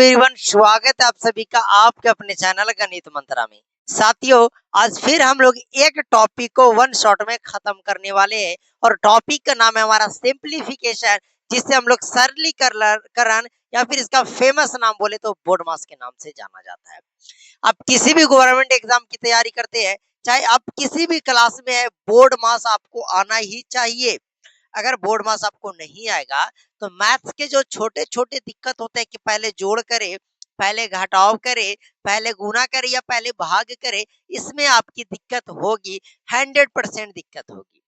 Everyone, स्वागत है आप सभी का आपके अपने चैनल गणित मंत्रा में। साथियों, आज फिर हम लोग एक टॉपिक को वन शॉट में खत्म करने वाले हैं और टॉपिक का नाम है हमारा सिंप्लीफिकेशन, जिससे हम लोग सरलीकरण या फिर इसका फेमस नाम बोले तो बोर्ड मास के नाम से जाना जाता है। आप किसी भी गवर्नमेंट एग्जाम की तैयारी करते हैं, चाहे आप किसी भी क्लास में है, बोर्ड मास आपको आना ही चाहिए। अगर बोर्ड मास आपको नहीं आएगा तो मैथ्स के जो छोटे छोटे दिक्कत होते हैं कि पहले जोड़ करे, पहले घटाव करे, पहले गुना करे या पहले भाग करे, इसमें आपकी दिक्कत होगी, 100% दिक्कत होगी।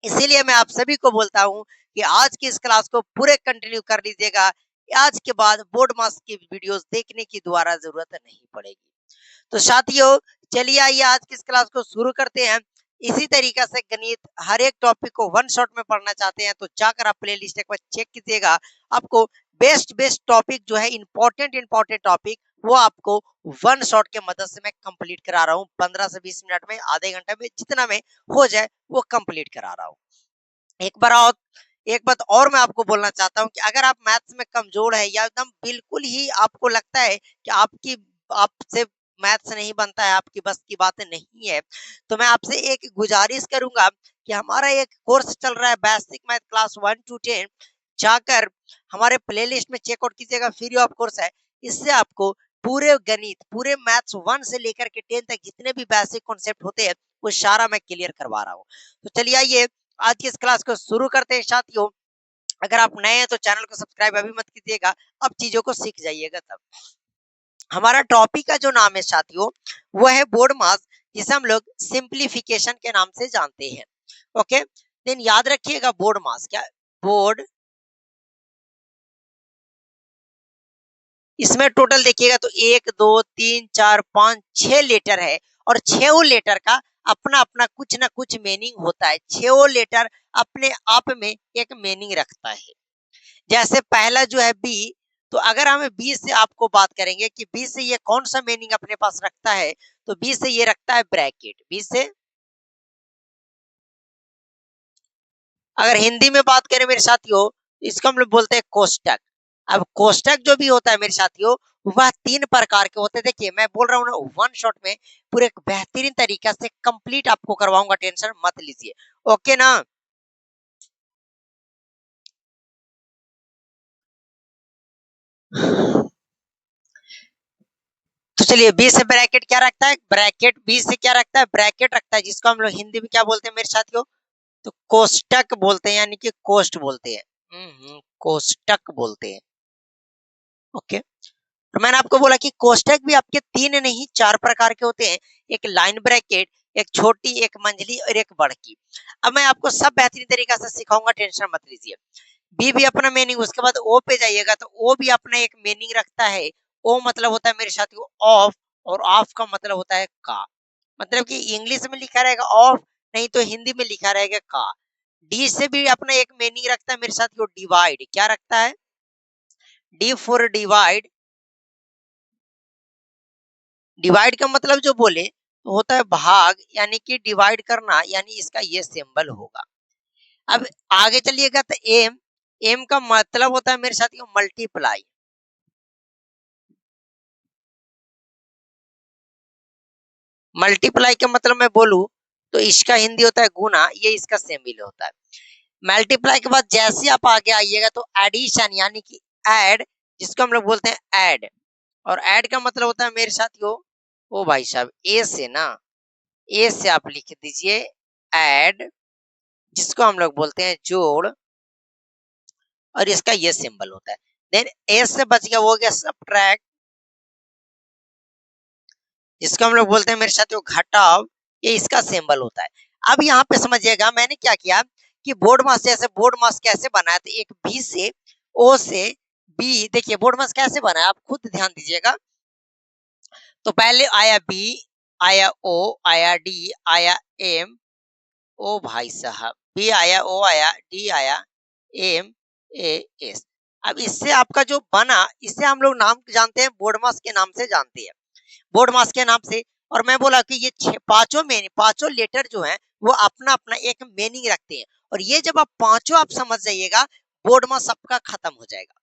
इसीलिए मैं आप सभी को बोलता हूं कि आज की इस क्लास को पूरे कंटिन्यू कर लीजिएगा। आज के बाद बोर्ड मास की वीडियोस देखने की दोबारा जरूरत नहीं पड़ेगी। तो साथियों, चलिए आइए आज की इस क्लास को शुरू करते हैं। इसी तरीके से गणित हर एक टॉपिक को वन शॉट में पढ़ना चाहते हैं तो जाकर आप प्ले लिस्ट एक बार चेक कीजिएगा। आपको बेस्ट टॉपिक जो है, इंपॉर्टेंट टॉपिक, वो आपको वन शॉट के मदद से मैं कंप्लीट करा रहा हूँ। 15 से 20 मिनट में, आधे घंटे में, जितना में हो जाए वो कंप्लीट करा रहा हूँ। एक बात और मैं आपको बोलना चाहता हूँ कि अगर आप मैथ्स में कमजोर है या एकदम बिल्कुल ही आपको लगता है कि आपसे मैथ्स नहीं बनता है, आपकी बस की बातें नहीं है, तो मैं आपसे एक गुजारिश करूंगा कि हमारा एक कोर्स चल रहा है बेसिक मैथ क्लास 1 to 10, जाकर हमारे प्लेलिस्ट में चेकआउट कीजिएगा। फ्री ऑफ कोर्स है। इससे आपको पूरे गणित, पूरे मैथ्स 1 से लेकर के 10 तक जितने भी बेसिक कॉन्सेप्ट होते हैं वो सारा मैं क्लियर करवा रहा हूँ। तो चलिए आइए आज की इस क्लास को शुरू करते हैं। साथियों, अगर आप नए हैं तो चैनल को सब्सक्राइब अभी मत कीजिएगा, अब चीजों को सीख जाइएगा तब। हमारा टॉपिक का जो नाम है साथियों, वो है बोर्ड मास, जिसे हम लोग सिंप्लीफिकेशन के नाम से जानते हैं। ओके, देन याद रखिएगा बोर्ड मास क्या, बोर्ड, इसमें टोटल देखिएगा तो 1 2 3 4 5 6 लेटर है और 6 लेटर का अपना अपना कुछ ना कुछ मीनिंग होता है। 6 लेटर अपने आप में एक मीनिंग रखता है। जैसे पहला जो है बी, तो अगर हम बी से आपको बात करेंगे कि बी से ये कौन सा मीनिंग अपने पास रखता है, तो बी से ये रखता है ब्रैकेट। बी से अगर हिंदी में बात करें मेरे साथियों, इसको हम लोग बोलते हैं कोष्टक। अब कोष्टक जो भी होता है मेरे साथियों, वह 3 प्रकार के होते हैं। देखिए मैं बोल रहा हूँ ना, वन शॉट में पूरे बेहतरीन तरीका से कंप्लीट आपको करवाऊंगा, टेंशन मत लीजिए। ओके ना? तो चलिए, बी से ब्रैकेट क्या रखता है, ब्रैकेट बी से क्या रखता है, ब्रैकेट रखता है, जिसको हम लोग हिंदी में क्या बोलते हैं मेरे साथियों, तो कोष्टक बोलते हैं, यानी कि कोष्ट बोलते हैं। कोष्टक बोलते हैं। ओके, तो मैंने आपको बोला कि कोष्टक भी आपके 3 नहीं 4 प्रकार के होते हैं। एक लाइन ब्रैकेट, एक छोटी, एक मंझली और एक बड़की। अब मैं आपको सब बेहतरीन तरीका से सिखाऊंगा, टेंशन मत लीजिए। बी भी अपना मीनिंग, उसके बाद ओ पे जाइएगा तो ओ भी अपना एक मीनिंग रखता है। ओ मतलब होता है मेरे साथियों ऑफ, और ऑफ का मतलब होता है का। मतलब कि इंग्लिश में लिखा रहेगा ऑफ, नहीं तो हिंदी में लिखा रहेगा का। डी से भी अपना एक मीनिंग रखता है मेरे साथियों डिवाइड। क्या रखता है? D for divide. डिवाइड का मतलब जो बोले तो होता है भाग, यानी कि डिवाइड करना, यानी इसका ये सिंबल होगा। अब आगे चलिएगा तो एम, एम का मतलब होता है मेरे साथियों मल्टीप्लाई। मल्टीप्लाई का मतलब मैं बोलूं तो इसका हिंदी होता है गुना, ये इसका सिंबल होता है। मल्टीप्लाई के बाद जैसे आप आगे आइएगा तो एडिशन, यानी कि ऐड, जिसको हम लोग बोलते हैं ऐड। और ऐड का मतलब होता है मेरे साथियों, ओ भाई साहब, ए से ना, ए से आप लिख दीजिए ऐड, जिसको हम लोग बोलते हैं जोड़, और इसका ये सिंबल होता है। देन ए से बच गया, वो हो गया सबट्रैक्ट, जिसको हम लोग बोलते हैं मेरे साथियों घटाव, ये इसका सिंबल होता है। अब यहाँ पे समझिएगा मैंने क्या किया कि बोर्ड मास, जैसे बोर्ड मास कैसे बनाया, तो एक बी से, ओ से बी, देखिए बोर्ड मास कैसे बनाया आप खुद ध्यान दीजिएगा। तो पहले आया बी, आया ओ, आया डी, आया एम, ओ भाई साहब, बी आया, ओ आया, डी आया, एम, ए, एस। अब इससे आपका जो बना, इससे हम लोग नाम जानते हैं, बोर्ड मास के नाम से जानते हैं, बोर्ड मास के नाम से। और मैं बोला कि ये पांचों लेटर जो हैं वो अपना अपना एक मीनिंग रखते हैं, और ये जब आप पांचों आप समझ जाइएगा, बोर्ड मास आपका खत्म हो जाएगा।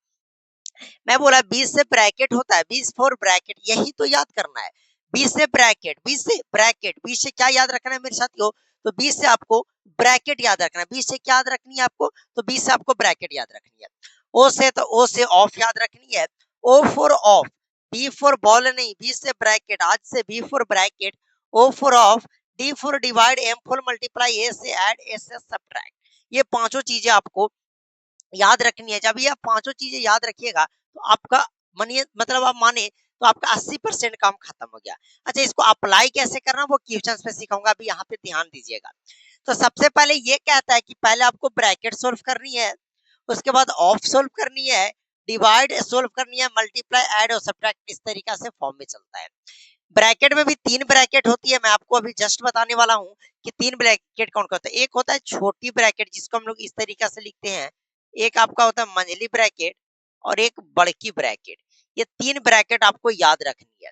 मैं बोला 20 से ब्रैकेट होता है, 20 फोर ब्रैकेट, यही तो याद करना है। 20 से ब्रैकेट, 20 से ब्रैकेट, 20 से क्या याद रखना है मेरे साथियों? तो 20 से आपको ब्रैकेट याद रखना है। 20 से क्या याद रखनी है आपको? तो 20 से आपको ब्रैकेट याद रखनी है। ओ से तो ओ से ऑफ याद रखनी है। O for off, B for ball नहीं, 20 से ब्रैकेट, आज से B for bracket, O for off, D for divide, M for multiply, A से ऐड, एस से सब्ट्रैक्ट। ये पांचों चीजें आपको याद रखनी है। जब ये आप पांचों चीजें याद रखिएगा तो आपका मानिए, मतलब आप माने तो आपका 80% काम खत्म हो गया। अच्छा, इसको अप्लाई कैसे करना वो क्वेश्चन पे सिखाऊंगा, अभी यहाँ पे ध्यान दीजिएगा। तो सबसे पहले ये कहता है कि पहले आपको ब्रैकेट सोल्व करनी है, उसके बाद ऑफ सोल्व करनी है, डिवाइड सोल्व करनी है, मल्टीप्लाई, ऐड और सब्ट्रैक्ट, इस तरीका से फॉर्म में चलता है। ब्रैकेट में भी 3 ब्रैकेट होती है, मैं आपको अभी जस्ट बताने वाला हूँ कि 3 ब्रैकेट कौन कौन होता है। एक होता है छोटी ब्रैकेट जिसको हम लोग इस तरीका से लिखते हैं, एक आपका होता है मंझली ब्रैकेट और एक बड़की ब्रैकेट। ये 3 ब्रैकेट आपको याद रखनी है।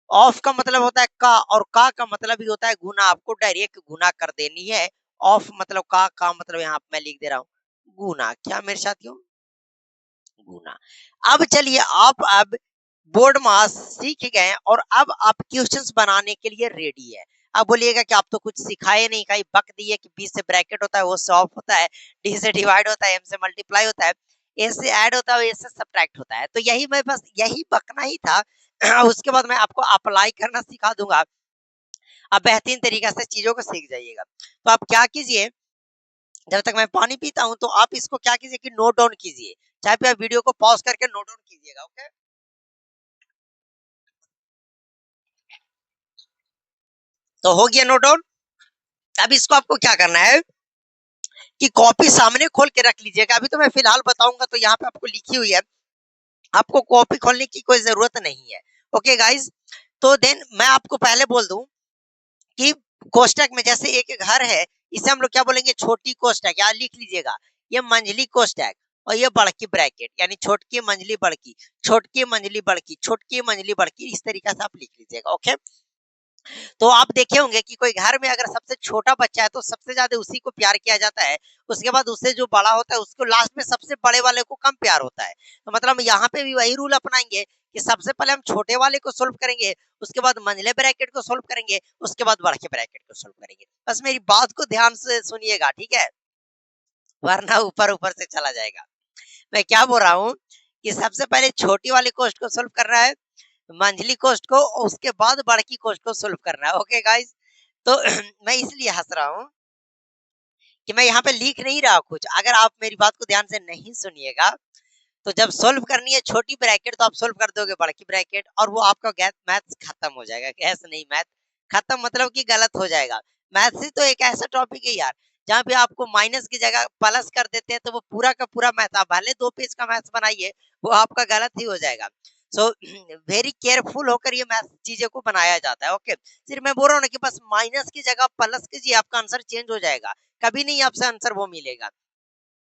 ऑफ का मतलब होता है का, और का मतलब ही होता है गुना, आपको डायरेक्ट गुना कर देनी है। ऑफ मतलब का मतलब यहाँ मैं लिख दे रहा हूँ गुना, क्या मेरे साथियों? गुना। अब चलिए आप अब बोर्ड मास सीख गए हैं और अब आप क्वेश्चंस बनाने के लिए रेडी है। अब बोलिएगा कि आप तो कुछ सिखाए नहीं, कहीं बक दिए कि बी से ब्रैकेट होता है, वो से ऑफ होता है, डी से डिवाइड होता है, एम से मल्टीप्लाई होता है, ए से ऐड होता है, ए से सब्ट्रैक्ट होता है। तो यही मैं बस यही बकना ही था। उसके बाद मैं आपको अप्लाई करना सिखा दूंगा। आप बेहतरीन तरीके से चीजों को सीख जाइएगा। तो आप क्या कीजिए, जब तक मैं पानी पीता हूं तो आप इसको क्या कीजिए कि नोट डाउन कीजिए, चाहे पे आप वीडियो को पॉज करके नोट डाउन कीजिएगा। ओके, तो हो गया नोट डाउन। अब इसको आपको क्या करना है कि कॉपी सामने खोल के रख लीजिएगा। अभी तो मैं फिलहाल बताऊंगा, तो यहाँ पे आपको लिखी हुई है, आपको कॉपी खोलने की कोई जरूरत नहीं है। ओके गाइज, तो देन मैं आपको पहले बोल दूं कि कोष्टक में जैसे एक घर है, इसे हम लोग क्या बोलेंगे? छोटी कोष्टक, या लिख लीजिएगा ये मंझली कोष्टक और ये बड़की ब्रैकेट, यानी छोटकी मंझली बड़की, छोटकी मंझली बड़की, छोटकी मंझली बड़की, इस तरीके से आप लिख लीजिएगा। ओके, तो आप देखे होंगे कि कोई घर में अगर सबसे छोटा बच्चा है तो सबसे ज्यादा उसी को प्यार किया जाता है, उसके बाद उससे जो बड़ा होता है उसको लास्ट में सबसे बड़े वाले को कम प्यार होता है। तो मतलब यहाँ पे भी वही रूल अपनाएंगे कि सबसे पहले हम छोटे वाले को सोल्व करेंगे, उसके बाद मंझले ब्रैकेट को सोल्व करेंगे, उसके बाद बड़के ब्रैकेट को सोल्व करेंगे। बस मेरी बात को ध्यान से सुनिएगा, ठीक है? वरना ऊपर ऊपर से चला जाएगा। मैं क्या बोल रहा हूँ कि सबसे पहले छोटी वाली कोष्ट को सोल्व करना है, मंझली कोष्ट को, उसके बाद बड़की कोष्ट को सोल्व करना है। ओके गाइस, तो मैं इसलिए हंस रहा हूँ कि मैं यहाँ पे लिख नहीं रहा कुछ। अगर आप मेरी बात को ध्यान से नहीं सुनिएगा तो जब सोल्व करनी है छोटी ब्रैकेट तो आप सोल्व कर दोगे बड़की ब्रैकेट, और वो आपका गैस मैथ्स खत्म हो जाएगा। गैस नहीं, मैथ खत्म मतलब कि गलत हो जाएगा। मैथ्स ही तो एक ऐसा टॉपिक है यार, जहाँ पे आपको माइनस की जगह प्लस कर देते हैं, तो वो पूरा का पूरा मैथ, आप भले 2 पेज का मैथ्स बनाइए, वो आपका गलत ही हो जाएगा। सो वेरी केयरफुल होकर ये मैथ चीजें को बनाया जाता है। ओके, सिर्फ मैं बोल रहा हूँ ना कि बस माइनस की जगह प्लस कीजिए, आपका आंसर चेंज हो जाएगा, कभी नहीं आपसे आंसर वो मिलेगा।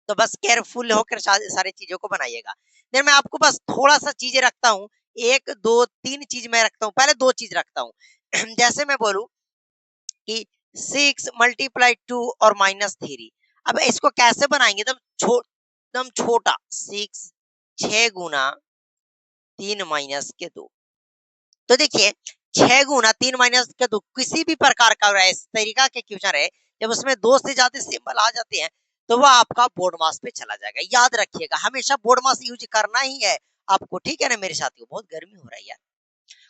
तो बस केयरफुल होकर सारी चीजों को बनाइएगा। देन मैं आपको बस थोड़ा सा चीजें रखता हूँ, 1 2 3 चीज मैं रखता हूँ, पहले 2 चीज रखता हूँ। जैसे मैं बोलूं कि 6 × 2 और -3, अब इसको कैसे बनाएंगे? एकदम छोटा, 6 × 3 - 2। तो देखिए 6 × 3 - 2 किसी भी प्रकार का इस तरीका के क्वेश्चन है, जब उसमें 2 से ज्यादा सिंबल आ जाते हैं तो वह आपका बोर्ड मास पे चला जाएगा। याद रखिएगा, हमेशा बोर्ड मास यूज करना ही है आपको, ठीक है ना मेरे साथियों? बहुत गर्मी हो रही है,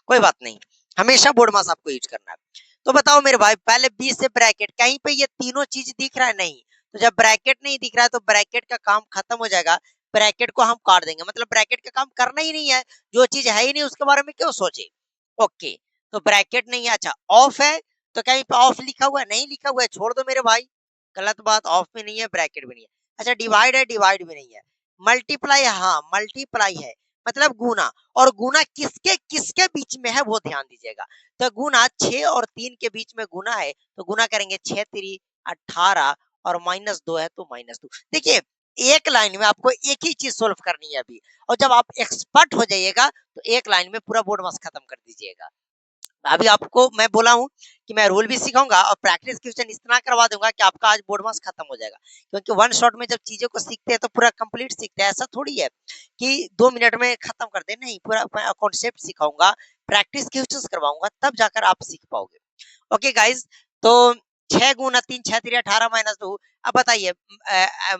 कोई बात नहीं, हमेशा बोर्ड मास आपको यूज करना है। तो बताओ मेरे भाई, पहले 20 से ब्रैकेट, कहीं पे ये तीनों चीज दिख रहा है? नहीं। तो जब ब्रैकेट नहीं दिख रहा है तो ब्रैकेट का काम खत्म हो जाएगा, ब्रैकेट को हम काट देंगे, मतलब ब्रैकेट का काम करना ही नहीं है। जो चीज है ही नहीं उसके बारे में क्यों सोचे? ओके, तो ब्रैकेट नहीं है। अच्छा, ऑफ है, तो कहीं पे ऑफ लिखा हुआ है? नहीं लिखा हुआ है, छोड़ दो मेरे भाई, गलत बात, ऑफ भी नहीं है, ब्रैकेट भी नहीं है। अच्छा, डिवाइड है? डिवाइड भी नहीं है। मल्टीप्लाई, हाँ मल्टीप्लाई है, मतलब गुना, और गुना किसके किसके बीच में है वो ध्यान दीजिएगा। तो गुना 6 और 3 के बीच में गुना है, तो गुना करेंगे 6 × 3 = 18, और -2 है तो -2। देखिए, एक लाइन में आपको एक ही चीज सोल्व करनी है अभी, और जब आप एक्सपर्ट हो जाइएगा तो एक लाइन में पूरा बोर्ड मास खत्म कर दीजिएगा। अभी आपको मैं बोला हूँ कि मैं रूल भी सिखाऊंगा और प्रैक्टिस क्वेश्चन इतना करवा दूंगा कि आपका आज बोर्ड मार्क्स खत्म हो जाएगा, क्योंकि वन शॉट में जब चीजों को सीखते हैं तो पूरा कंप्लीट सीखते हैं। ऐसा थोड़ी है कि 2 मिनट में खत्म कर दे, नहीं, पूरा मैं कॉन्सेप्ट सिखाऊंगा, प्रैक्टिस क्वेश्चन करवाऊंगा, तब जाकर आप सीख पाओगे। ओके गाइज, तो 6 गुना 3 6 3 18 -2। अब बताइए,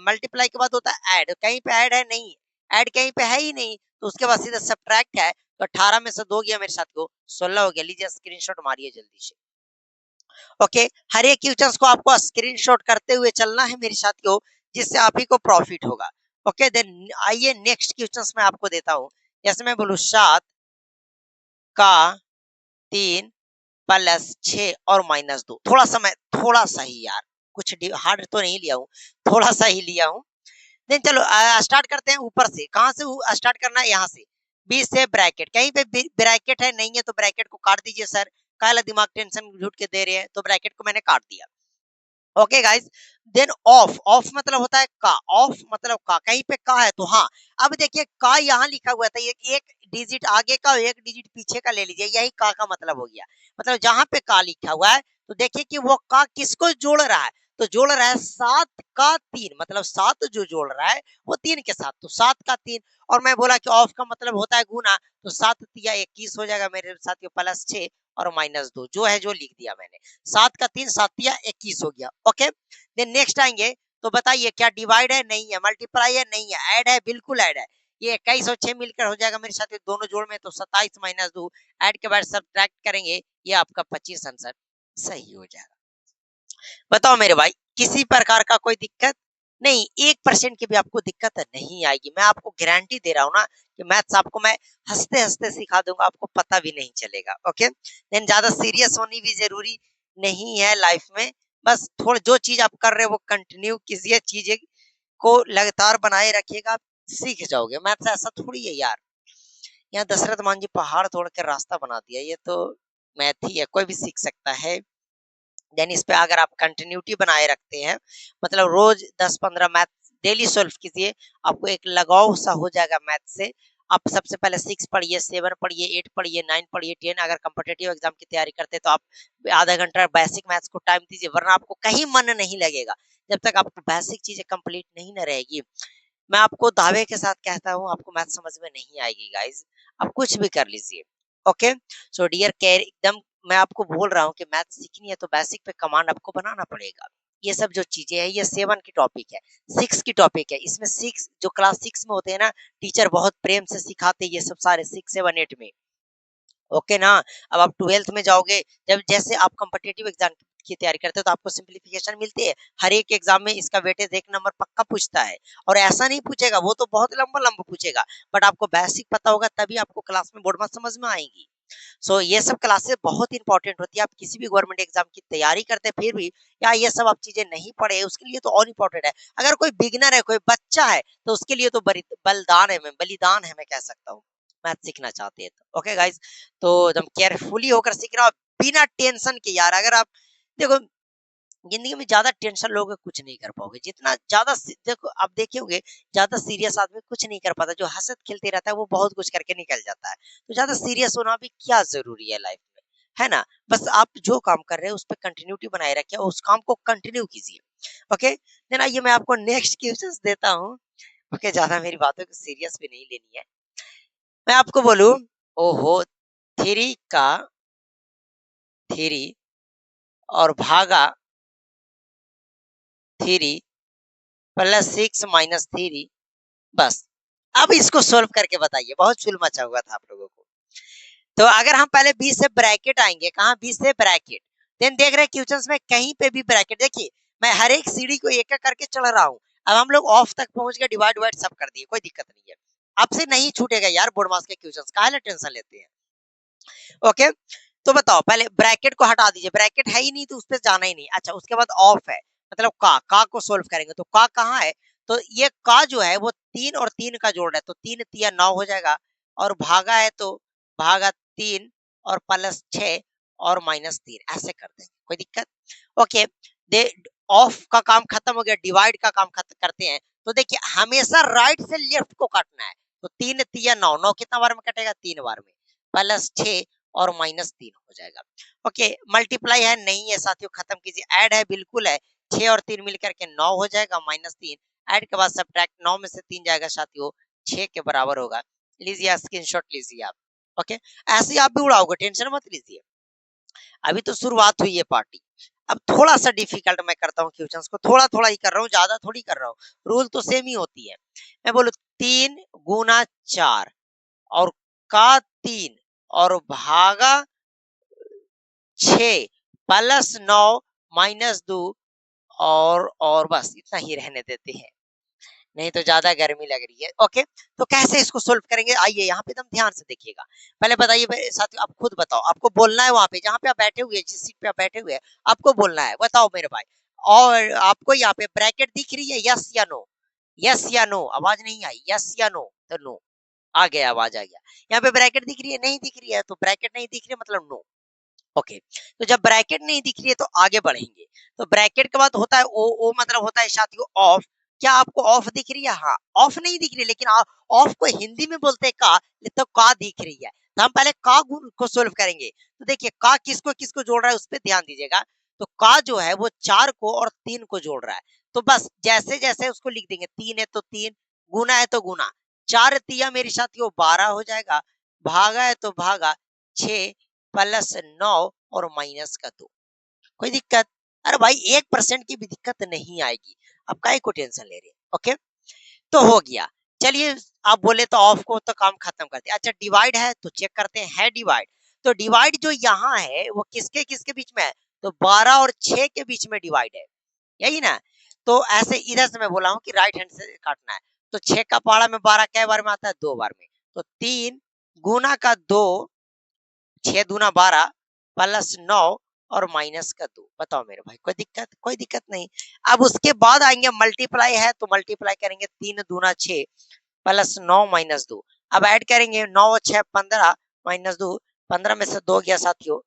मल्टीप्लाई के बाद होता है ऐड, कहीं पे ऐड है नहीं, ऐड कहीं पे है ही नहीं, तो उसके बाद सीधा सब्ट्रैक्ट है, तो 18 में से 2 गया मेरे साथ को 16 हो गया। लीजिए स्क्रीनशॉट मारिए जल्दी से। ओके, हर एक क्वेश्चन को आपको स्क्रीनशॉट करते हुए चलना है मेरे साथियों, जिससे आप ही को प्रॉफिट होगा। ओके, देन आइए नेक्स्ट क्वेश्चन मैं आपको देता हूँ। जैसे मैं बोलूँ 7 का 3 प्लस 6 और -2। थोड़ा सा ही यार, कुछ हार्ड तो नहीं लिया हूँ, थोड़ा सा ही लिया हूँ। देन चलो स्टार्ट करते हैं ऊपर से। कहाँ से स्टार्ट करना है? यहाँ से, बीच से ब्रैकेट, कहीं पे ब्रैकेट है नहीं है तो ब्रैकेट को काट दीजिए सर, काला दिमाग टेंशन झूठ के दे रहे हैं, तो ब्रैकेट को मैंने काट दिया। Okay guys, then off, off मतलब होता है का, ऑफ मतलब का, कहीं पे का है तो हाँ। अब देखिए का यहाँ लिखा हुआ था, एक डिजिट आगे का और एक डिजिट पीछे का ले लीजिए, यही का मतलब हो गया। मतलब जहां पे का लिखा हुआ है तो देखिए कि वो का किसको जोड़ रहा है, तो जोड़ रहा है 7 का 3, मतलब 7 जो जोड़ रहा है वो 3 के साथ, तो 7 का 3। और मैं बोला कि ऑफ का मतलब होता है गुना, तो 7 तिया 21 हो जाएगा मेरे साथियों, प्लस 6 और -2, जो है जो लिख दिया मैंने। 7 का 3 7 तिया 21 हो गया। ओके, देन नेक्स्ट आएंगे, तो बताइए क्या डिवाइड है? नहीं है। मल्टीप्लाई है? नहीं है। ऐड है? बिल्कुल ऐड है। ये 21 और 6 मिलकर हो जाएगा मेरे साथ दोनों जोड़ में, तो 27 -2, ऐड के बाद सब्ट्रैक्ट करेंगे, ये आपका 25 आंसर सही हो जाएगा। बताओ मेरे भाई, किसी प्रकार का कोई दिक्कत नहीं, 1% की भी आपको दिक्कत नहीं आएगी। मैं आपको गारंटी दे रहा हूँ ना कि मैथ्स आपको मैं हंसते हंसते सिखा दूंगा, आपको पता भी नहीं चलेगा। ओके, देन ज्यादा सीरियस होनी भी जरूरी नहीं है लाइफ में। बस थोड़ा जो चीज आप कर रहे हो वो कंटिन्यू कीजिए, चीजें को लगातार बनाए रखिएगा, आप सीख जाओगे। मैथ्स ऐसा थोड़ी है यार, यहाँ दशरथ मान जी पहाड़ तोड़ के रास्ता बना दिया, ये तो मैथ ही है, कोई भी सीख सकता है। देन इस पे अगर आप कंटिन्यूटी बनाए रखते हैं, मतलब रोज 10-15 मैथ डेली सॉल्व कीजिए, आपको एक लगाव सा हो जाएगा मैथ से। आप सबसे पहले 6 पढ़िए, 7 पढ़िए, 8 पढ़िए, 9 पढ़िए, 10। अगर कॉम्पिटिटिव एग्जाम की तैयारी करते हैं तो आप आधा घंटा बेसिक मैथ्स को टाइम दीजिए, वरना आपको कहीं मन नहीं लगेगा जब तक आपको बेसिक चीजें कंप्लीट नहीं न रहेगी। मैं आपको दावे के साथ कहता हूँ, आपको मैथ समझ में नहीं आएगी गाइस, आप कुछ भी कर लीजिए। ओके, सो डियर केयर, एकदम मैं आपको बोल रहा हूँ कि मैथ सीखनी है तो बेसिक पे कमांड आपको बनाना पड़ेगा। ये सब जो चीजें हैं ये 7 की टॉपिक है, 6 की टॉपिक है। इसमें 6 जो क्लास 6 में होते हैं ना, टीचर बहुत प्रेम से सिखाते हैं ये सब सारे 6 7 8 में। ओके ना, अब आप 12th में जाओगे, जब जैसे आप कॉम्पिटिटिव एग्जाम की तैयारी करते हो तो आपको सिंप्लीफिकेशन मिलती है। हर एक एग्जाम में इसका वेटेज 1 नंबर पक्का पूछता है, और ऐसा नहीं पूछेगा, वो तो बहुत लंबा लंबा पूछेगा, बट आपको बेसिक पता होगा तभी आपको क्लास में बोर्ड में समझ में आएगी। सो ये सब क्लासेस बहुत इंपॉर्टेंट होती है। आप किसी भी गवर्नमेंट एग्जाम की तैयारी करते हैं फिर भी या ये सब आप चीजें नहीं पढ़े, उसके लिए तो और इम्पोर्टेंट है। अगर कोई बिगिनर है, कोई बच्चा है, तो उसके लिए तो बलिदान है, मैं बलिदान है, मैं कह सकता हूँ, मैथ सीखना चाहते हैं तो। ओके गाइज, तो एकदम केयरफुली होकर सीख रहा हूँ, बिना टेंशन के यार। अगर आप देखो, जिंदगी में ज्यादा टेंशन लोगे कुछ नहीं कर पाओगे, जितना ज्यादा देखो आप देखे होंगे, ज्यादा सीरियस आदमी कुछ नहीं कर पाता, जो हंसत खेलते रहता है वो बहुत कुछ करके निकल जाता है। तो ज्यादा सीरियस होना भी क्या जरूरी है लाइफ में, है ना? बस आप जो काम कर रहे हैं उस पर कंटिन्यूटी बनाए रखिए और उस काम को कंटिन्यू कीजिए। ओके, देन आइए मैं आपको नेक्स्ट क्वेश्चन देता हूँ। ओके, ज्यादा मेरी बातों को सीरियस भी नहीं लेनी है। मैं आपको बोलूं, ओहो, 3 का 3 और भागा 3 +6 - 3, बस। अब इसको सोल्व करके बताइए, बहुत चुल मचा हुआ था आप लोगों को। तो अगर हम पहले 20 से ब्रैकेट आएंगे, कहा 20 से ब्रैकेट, देन देख रहे क्वेश्चंस में कहीं पे भी ब्रैकेट, देखिए मैं हर एक सीढ़ी को एक एक करके चढ़ रहा हूँ। अब हम लोग ऑफ तक पहुंच गए, डिवाइड वाइड सब कर दिए, कोई दिक्कत नहीं है। आपसे नहीं छूटेगा यार बोर्ड मास के क्वेश्चंस, काहे टेंशन लेते हैं। ओके, तो बताओ, पहले ब्रैकेट को हटा दीजिए, ब्रैकेट है ही नहीं तो उस पर जाना ही नहीं। अच्छा, उसके बाद ऑफ है, मतलब का को सोल्व करेंगे, तो का कहाँ है? तो ये का जो है वो 3 और 3 का जोड़ है, तो 3 तिया 9 हो जाएगा, और भागा है तो भागा 3 और +6 और -3, ऐसे कर देंगे, कोई दिक्कत? ओके, दे ऑफ का काम खत्म हो गया, डिवाइड का काम खत्म करते हैं। तो देखिए हमेशा राइट से लेफ्ट को काटना है, तो 3 तिया 9, 9 कितना बार में कटेगा? 3 बार में, +6 और -3 हो जाएगा। ओके, मल्टीप्लाई है नहीं है साथियों, खत्म कीजिए। ऐड है बिल्कुल है, 6 और 3 मिलकर के 9 हो जाएगा, -3 ऐड के बाद सब्ट्रैक्ट, 9 में से 3 जाएगा साथियों, 6 के बराबर होगा। लीजिए स्क्रीनशॉट लीजिए आप। ओके, ऐसे ही आप भी उड़ाओगे, टेंशन मत लीजिए, अभी तो शुरुआत हुई है पार्टी। अब थोड़ा सा डिफिकल्ट मैं करता हूँ क्वेश्चंस को, थोड़ा थोड़ा ही कर रहा हूँ, ज्यादा थोड़ी कर रहा हूँ, रूल तो सेम ही होती है। मैं बोलू 3 गुना 4 और का 3 और भागा 6 प्लस 9 -2 और बस इतना ही रहने देते हैं, नहीं तो ज्यादा गर्मी लग रही है। ओके, तो कैसे इसको सोल्व करेंगे, आइए यहाँ पे एकदम ध्यान से देखिएगा। पहले बताइए साथियों, आप खुद बताओ, आपको बोलना है वहां पे जहाँ पे आप बैठे हुए हैं, जिस सीट पे आप बैठे हुए हैं, आपको बोलना है, बताओ मेरे भाई। और आपको यहाँ पे ब्रैकेट दिख रही है, यस या नो? यस या नो, आवाज नहीं आई, यस या नो? तो नो आ गया, आवाज आ गया। यहाँ पे ब्रैकेट दिख रही है, नहीं दिख रही है, तो ब्रैकेट नहीं दिख रही है मतलब नो। ओके, तो जब ब्रैकेट नहीं दिख रही है तो आगे बढ़ेंगे। तो ब्रैकेट के बाद होता है ओ मतलब होता है साथियों ऑफ। क्या आपको ऑफ दिख रही है? हाँ, ऑफ नहीं दिख रही है, लेकिन ऑफ को हिंदी में बोलते हैं का, तो का दिख रही है। तो हम पहले का गुण को सोल्व करेंगे। तो देखिए का किसको किसको जोड़ रहा है, उस पर ध्यान दीजिएगा। तो का जो है वो 4 को और 3 को जोड़ रहा है। तो बस जैसे जैसे उसको लिख देंगे, 3 है तो 3, गुना है तो गुना, 4 तिया मेरे साथियों 12 हो जाएगा, भागा है तो भागा 6 प्लस 9 और -2। कोई दिक्कत? अरे भाई 1% की भी दिक्कत नहीं आएगी, अब काहे को टेंशन ले रहे हैं। ओके, तो हो गया। चलिए, आप बोले तो ऑफ को तो काम खत्म करते हैं। अच्छा, डिवाइड है तो चेक करते हैं, है डिवाइड। तो डिवाइड जो यहाँ है वो किसके किसके बीच में है? तो 12 और 6 के बीच में डिवाइड है, यही ना? तो ऐसे इधर से मैं बोला हूँ कि राइट हैंड से काटना है। तो 6 का पहाड़ा में 12 कै बार में आता है? 2 बार में। तो 3 गुना का 2, 6 दूना 12 प्लस 9 और -2। बताओ मेरे भाई, कोई दिक्कत? कोई दिक्कत नहीं। अब उसके बाद आएंगे मल्टीप्लाई है तो मल्टीप्लाई करेंगे, 3 दूना 6 प्लस 9 -2। अब ऐड करेंगे, 9 और 6 15 -2, 15 में से 2 गया साथियों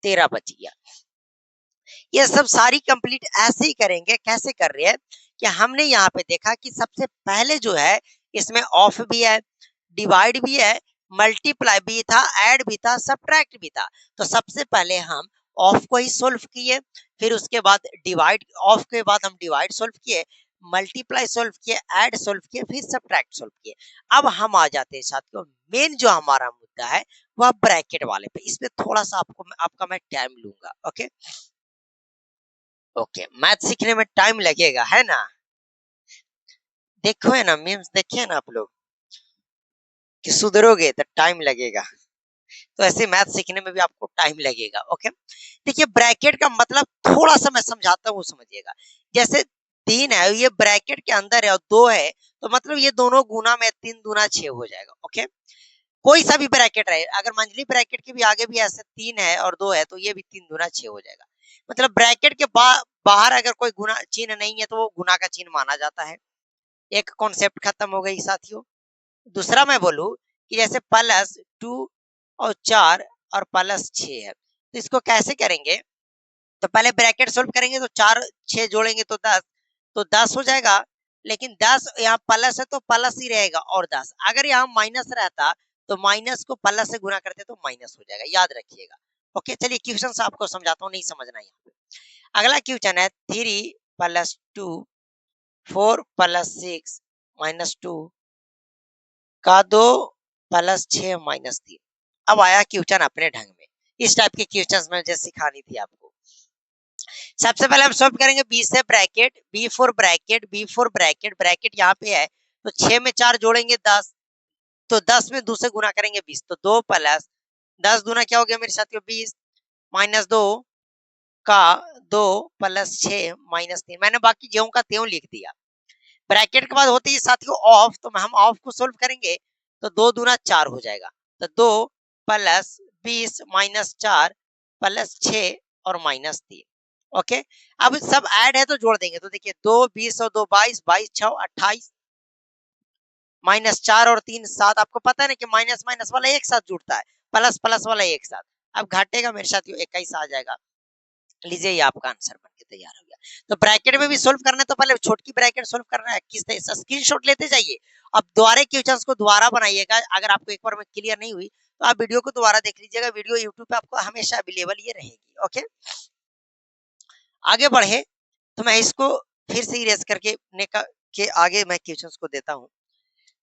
13 बच गया। ये सब सारी कंप्लीट ऐसे ही करेंगे। कैसे कर रहे हैं कि हमने यहाँ पे देखा कि सबसे पहले जो है इसमें ऑफ भी है, डिवाइड भी है, मल्टीप्लाई भी था, ऐड भी था, सब्ट्रैक्ट भी था। तो सबसे पहले हम ऑफ को ही सोल्व किए, फिर उसके बाद डिवाइड, ऑफ के बाद हम डिवाइड सोल्व किए, मल्टीप्लाई सोल्व किए, ऐड सोल्व किए, फिर सब्ट्रैक्ट सोल्व किए। अब हम आ जाते हैं साथियों मेन जो हमारा मुद्दा है वह ब्रैकेट वाले पे। इसमें थोड़ा सा आपका मैं टाइम लूंगा। ओके ओके, मैथ सीखने में टाइम लगेगा, है ना? देखो है ना, मीम्स देखे ना आप लोग कि सुधरोगे तो टाइम लगेगा, तो ऐसे मैथ सीखने में भी आपको टाइम लगेगा। ओके, देखिए ब्रैकेट का मतलब थोड़ा सा मैं समझाता हूँ, समझिएगा। जैसे 3 है, ये ब्रैकेट के अंदर है, और 2 है, तो मतलब ये दोनों गुना में 3 दूना 6 हो जाएगा। ओके, कोई सा भी ब्रैकेट रहे, अगर मंझली ब्रैकेट के भी आगे भी ऐसे 3 है और 2 है, तो ये भी 3 दूना 6 हो जाएगा। मतलब ब्रैकेट के बाहर अगर कोई गुना चिन्ह नहीं है तो वो गुना का चिन्ह माना जाता है। एक कॉन्सेप्ट खत्म हो गई साथियों। दूसरा मैं बोलूं कि जैसे +2 और 4 और +6 है, तो इसको कैसे करेंगे? तो पहले ब्रैकेट सोल्व करेंगे, तो 4 6 जोड़ेंगे तो 10, तो 10 हो जाएगा। लेकिन 10 यहाँ प्लस है तो प्लस ही रहेगा, और 10 अगर यहाँ माइनस रहता तो माइनस को प्लस से गुना करते तो माइनस हो जाएगा, याद रखिएगा। ओके, चलिए क्वेश्चन आपको समझाता हूँ, नहीं समझना यहाँ पे। अगला क्वेश्चन है 3 + 2 4 + 6 -2 का 2 + 6 -3। अब आया क्वेश्चन अपने ढंग में। इस टाइप के क्वेश्चंस में मुझे सिखानी थी आपको। सबसे पहले हम सॉल्व करेंगे बी से ब्रैकेट, ब्रैकेट यहाँ पे है, तो 6 में 4 जोड़ेंगे 10, तो 10 में 2 से गुना करेंगे 20, तो 2 + 10 दूना क्या हो गया मेरे साथियों 20, -2 का 2 + 6 -3। मैंने बाकी ज्यों का त्यों लिख दिया। ब्रैकेट के बाद होती है साथियों ऑफ, तो हम ऑफ को सोल्व करेंगे, तो 2 दूना 4 हो जाएगा, तो 2 + 20 -4 + 6 और -3। ओके, अब सब ऐड है तो जोड़ देंगे, तो देखिए 2 20 और 2 22, 22 6 28, -4 और 3 7। आपको पता है ना कि माइनस माइनस वाला एक साथ जुड़ता है, प्लस प्लस वाला एक साथ। अब घटेगा मेरे साथियों 21 आ जाएगा। लीजिए, ये आपका आंसर बन के तैयार हो गया। तो ब्रैकेट में भी सोल्व करना है, तो पहले छोटकी ब्रैकेट सोल्व करना है, किस तरह स्क्रीनशॉट लेते जाइए। अब दोबारा क्वेश्चंस को दोबारा बनाइएगा, अगर आपको एक बार में क्लियर नहीं हुई तो आप वीडियो को दोबारा देख लीजिएगा, वीडियो यूट्यूब पे आपको हमेशा अवेलेबल ये रहेगी। ओके, आगे बढ़े तो मैं इसको फिर से इरेज करके के आगे मैं क्वेश्चंस को देता हूं।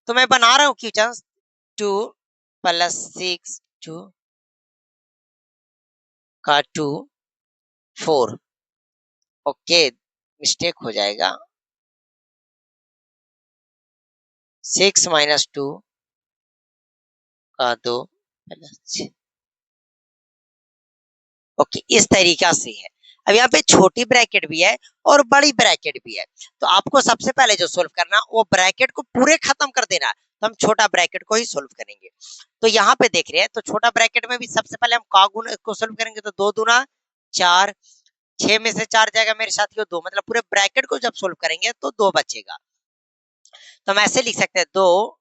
तो मैं बना रहा हूं क्वेश्चंस 2 + 6 2 का 2 4। ओके, मिस्टेक हो जाएगा। 6 - 2 का 2 + 6। ओके, इस तरीका से है। अब यहाँ पे छोटी ब्रैकेट भी है और बड़ी ब्रैकेट भी है, तो आपको सबसे पहले जो सोल्व करना वो ब्रैकेट को पूरे खत्म कर देना, तो हम छोटा ब्रैकेट को ही सोल्व करेंगे। तो यहाँ पे देख रहे हैं, तो छोटा ब्रैकेट में भी सबसे पहले हम का गुण को सोल्व करेंगे, तो 2 दूना 4, 6 में से 4 जाएगा मेरे साथियों 2, मतलब पूरे ब्रैकेट को जब सोल्व करेंगे तो 2 बचेगा। तो हम ऐसे लिख सकते हैं 2,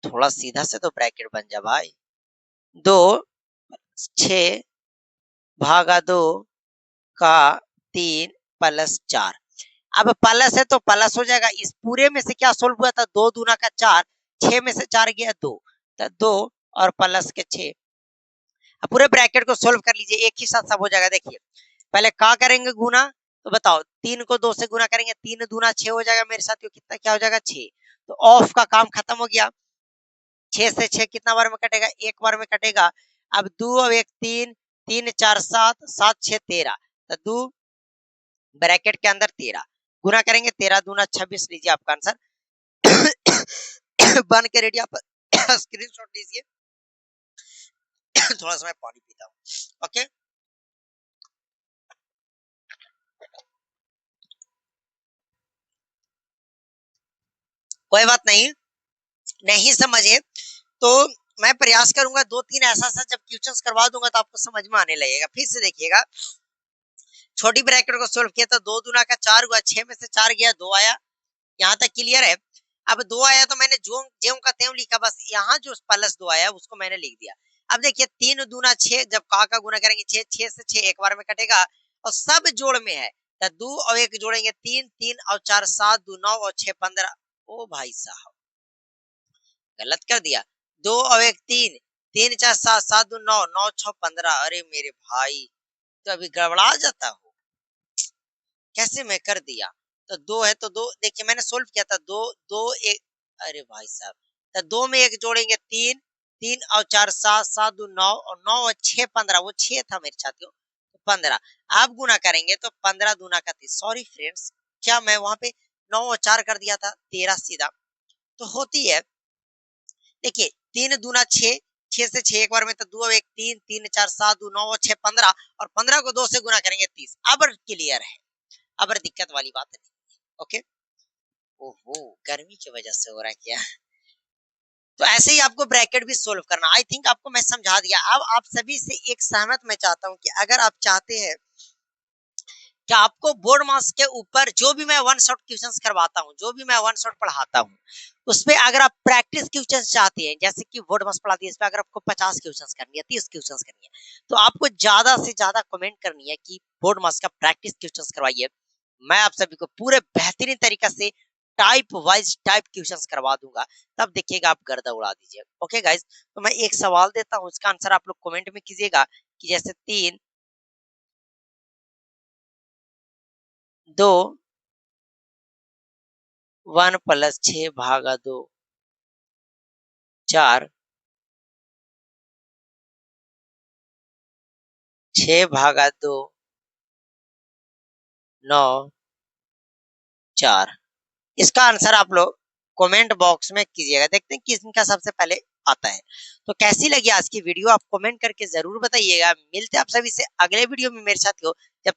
थोड़ा सीधा से तो ब्रैकेट बन जा भाई, 2 6 भागा 2 का 3 + 4। अब प्लस है तो प्लस हो जाएगा, इस पूरे में से क्या सोल्व हुआ था, 2 दूना का 4, 6 में से 4 गया 2, तो 2 और प्लस के 6। अब पूरे ब्रैकेट को सोल्व कर लीजिए, एक ही साथ सब हो जाएगा। देखिए पहले का करेंगे गुना, तो बताओ 3 को 2 से गुना करेंगे, 3 दूना 6 हो जाएगा मेरे साथियों, कितना क्या हो जाएगा 6। तो ऑफ का काम खत्म हो गया, 6 से 6 कितना बार में कटेगा, एक बार में कटेगा। अब 2 और 1 3, 3 4 7, 7 6 13, तो 2 ब्रैकेट के अंदर 13 गुना करेंगे, 13 दूना 26, लीजिए आपका आंसर बन के रेडी। आप स्क्रीनशॉट लीजिए। थोड़ा सा मैं पानी पीता हूँ। ओके, कोई बात नहीं, नहीं समझे तो मैं प्रयास करूंगा 2-3 ऐसा जब क्वेश्चंस करवा दूंगा तो आपको समझ में आने लगेगा। फिर से देखिएगा, छोटी ब्रैकेट को सोल्व किया तो 2 दूना का 4 हुआ, 6 में से 4 गया 2 आया, यहाँ तक क्लियर है। अब 2 आया तो मैंने जो ज्यों का त्यों लिखा, बस यहाँ जो प्लस 2 आया उसको मैंने लिख दिया। अब देखिए 3 दूना 6, जब का गुना करेंगे 6, 6 से 6 एक बार में कटेगा और सब जोड़ में है, तो 2 और 1 जोड़ेंगे 3, 3 और 4 7, 2 9 और 6 15। ओ भाई साहब गलत कर दिया, 2 और 1 3, 3 4 7, 7 2 9, 9 6 15। अरे मेरे भाई तो अभी गड़बड़ा जाता हूँ, कैसे मैं कर दिया। तो 2 है तो 2, देखिए मैंने सोल्व किया था 2 2 1, अरे भाई साहब, तो 2 में 1 जोड़ेंगे 3, 3 और 4 7, 7 2 9 और 9 और 6 15, वो 6 था मेरे साथियों, तो 15। आप गुना करेंगे तो 15 दूना का 30, सॉरी फ्रेंड्स, क्या मैं वहां पे 9 और 4 कर दिया था, 13 सीधा तो होती है। देखिए 3 दूना 6, 6 से 6 एक बार में, तो 2 1 3, 3 4 7 2 9 और 6 15, और 15 को 2 से गुना करेंगे 30। अब क्लियर है, अब दिक्कत वाली बात नहीं। ओके, ओहो गर्मी की वजह से हो रहा है क्या। तो ऐसे ही आपको ब्रैकेट भी सोल्व करना, आई थिंक आपको मैं समझा दिया। अब आप सभी से एक सहमत मैं चाहता हूं कि अगर आप चाहते हैं कि आपको बोर्ड मार्क्स के ऊपर जो भी मैं वन शॉट क्वेश्चंस करवाता हूं, जो भी मैं वन शॉट पढ़ाता हूं, उसपे अगर आप प्रैक्टिस क्वेश्चंस चाहते हैं, जैसे कि बोर्ड मार्क्स पढ़ाती है, इस पे अगर आपको 50 क्वेश्चंस करनी है, 30 क्वेश्चंस करनी है, तो आपको ज्यादा से ज्यादा कमेंट करनी है कि बोर्ड मार्क्स का प्रैक्टिस क्वेश्चंस करवाइए। मैं आप सभी को पूरे बेहतरीन तरीका से टाइप वाइज टाइप क्वेश्चंस करवा दूंगा, तब देखिएगा आप गर्दा उड़ा दीजिए। ओके गाइस, तो मैं एक सवाल देता हूं, इसका आंसर आप लोग कमेंट में कीजिएगा कि जैसे 3 2 1 + 6 भागा 2 4 6 भागा 2 9 4। इसका आंसर आप लोग कमेंट बॉक्स में कीजिएगा, देखते हैं किसका सबसे पहले आता है। तो कैसी लगी आज की वीडियो आप कमेंट करके जरूर बताइएगा। मिलते हैं आप सभी से अगले वीडियो में मेरे साथ हो, जब